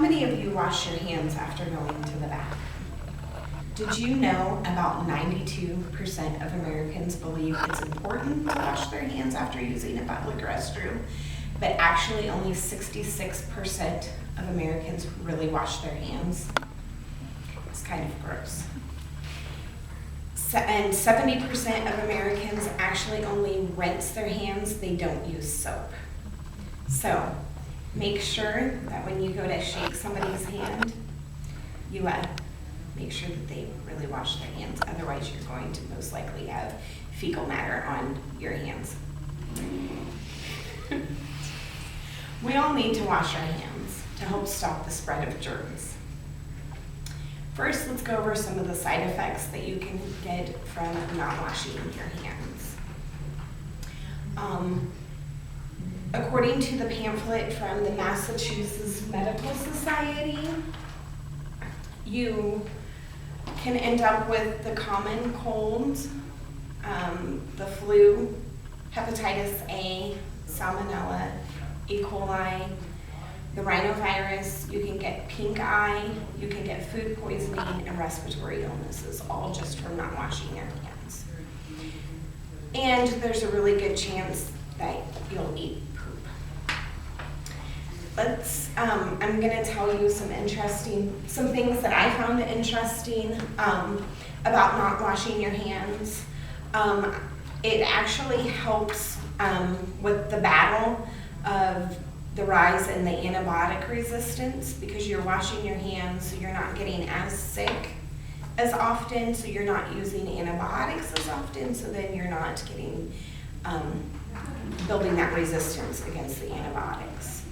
many of you wash your hands after going to the bathroom? Did you know about 92% of Americans believe it's important to wash their hands after using a public restroom, but actually only 66% of Americans really wash their hands? It's kind of gross. And 70% of Americans actually only rinse their hands, they don't use soap. So make sure that when you go to shake somebody's hand, you make sure that they really wash their hands. Otherwise, you're going to most likely have fecal matter on your hands. We all need to wash our hands to help stop the spread of germs. First, let's go over some of the side effects that you can get from not washing your hands. According to the pamphlet from the Massachusetts Medical Society, you can end up with the common colds, the flu, hepatitis A, salmonella, E. coli, the rhinovirus. You can get pink eye, you can get food poisoning, and respiratory illnesses, all just from not washing your hands. And there's a really good chance that you'll eat poop. I'm gonna tell you some things that I found interesting about not washing your hands. It actually helps with the battle of the rise in the antibiotic resistance, because you're washing your hands, so you're not getting as sick as often, so you're not using antibiotics as often, so then you're not getting building that resistance against the antibiotics.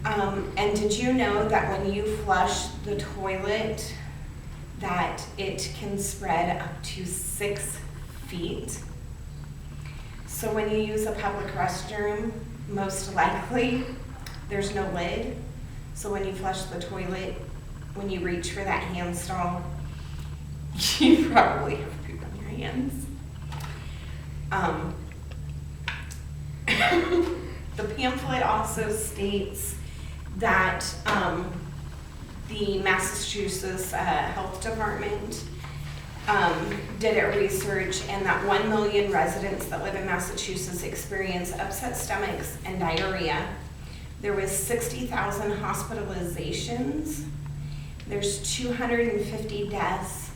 And did you know that when you flush the toilet, that it can spread up to 6 feet? So when you use a public restroom, most likely there's no lid. So when you flush the toilet, when you reach for that hand stall, you probably have poop on your hands. The pamphlet also states that the Massachusetts Health Department did a research, and that 1 million residents that live in Massachusetts experience upset stomachs and diarrhea. There was 60,000 hospitalizations. There's 250 deaths,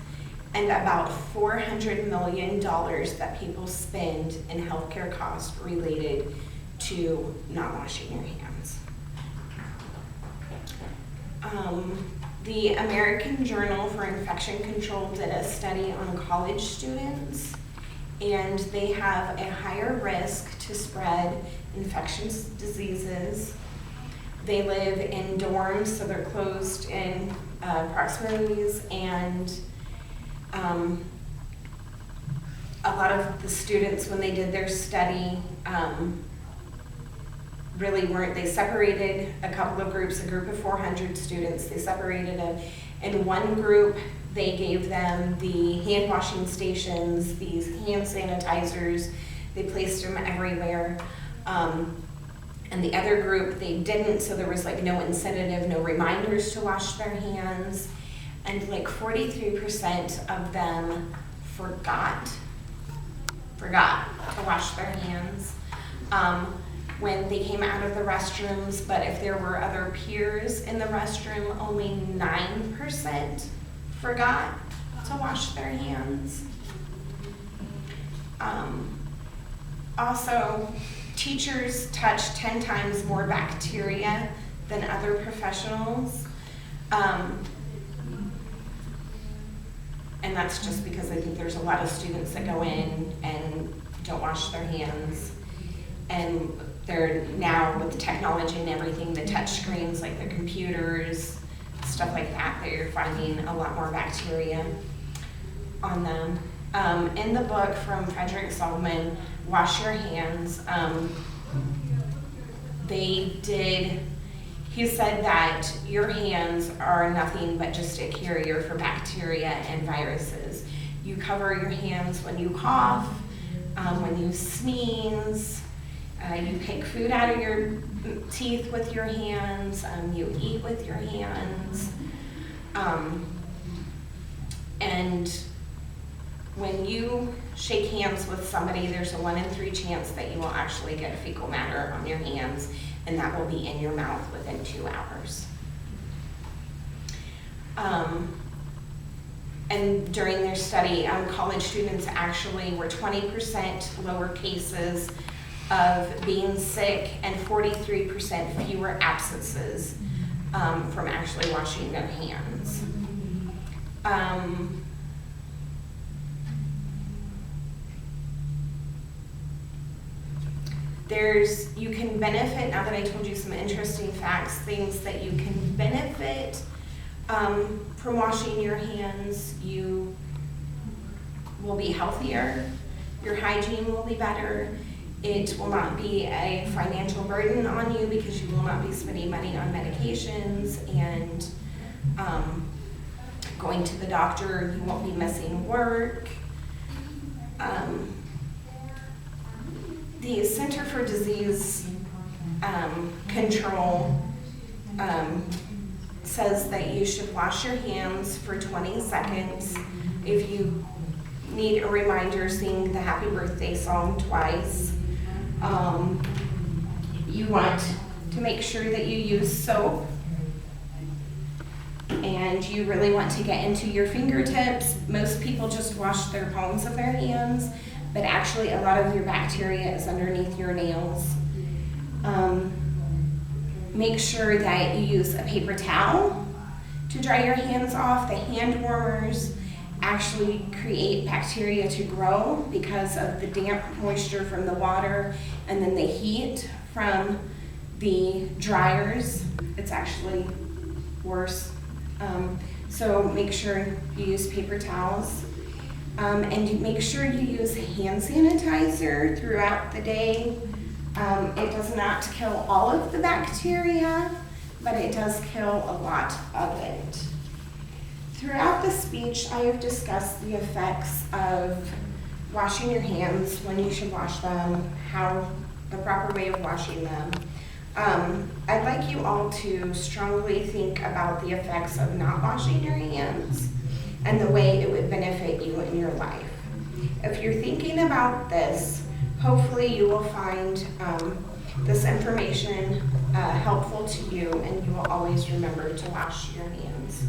and about $400 million that people spend in healthcare costs related to not washing your hands. The American Journal for Infection Control did a study on college students, and they have a higher risk to spread infectious diseases. They live in dorms, so they're closed in proximities, and a lot of the students, when they did their study, really weren't. They separated a couple of groups, a group of 400 students. They separated them. In one group, they gave them the hand washing stations, these hand sanitizers. They placed them everywhere. And the other group, they didn't, so there was like no incentive, no reminders to wash their hands. And like 43% of them forgot to wash their hands when they came out of the restrooms. But if there were other peers in the restroom, only 9% forgot to wash their hands. Also, teachers touch 10 times more bacteria than other professionals. And that's just because I think there's a lot of students that go in and don't wash their hands. And they're now, with the technology and everything, the touch screens, like the computers, stuff like that, they're finding a lot more bacteria on them. In the book from Frederick Solomon, Wash Your Hands, he said that your hands are nothing but just a carrier for bacteria and viruses. You cover your hands when you cough, when you sneeze, You pick food out of your teeth with your hands. You eat with your hands. And when you shake hands with somebody, there's a 1 in 3 chance that you will actually get fecal matter on your hands, and that will be in your mouth within 2 hours. And during their study, college students actually were 20% lower cases of being sick and 43% fewer abscesses from actually washing their hands. You can benefit, now that I told you some interesting facts, things that you can benefit from washing your hands. You will be healthier, your hygiene will be better, it will not be a financial burden on you because you will not be spending money on medications and going to the doctor, you won't be missing work. The Center for Disease Control says that you should wash your hands for 20 seconds. If you need a reminder, sing the happy birthday song twice. You want to make sure that you use soap, and you really want to get into your fingertips. Most people just wash their palms of their hands, but actually a lot of your bacteria is underneath your nails. Make sure that you use a paper towel to dry your hands off. The hand warmers actually create bacteria to grow because of the damp moisture from the water and then the heat from the dryers. It's actually worse. So make sure you use paper towels. And you make sure you use hand sanitizer throughout the day. It does not kill all of the bacteria, but it does kill a lot of it. Throughout the speech, I have discussed the effects of washing your hands, when you should wash them, the proper way of washing them. I'd like you all to strongly think about the effects of not washing your hands and the way it would benefit you in your life. If you're thinking about this, hopefully you will find this information helpful to you, and you will always remember to wash your hands.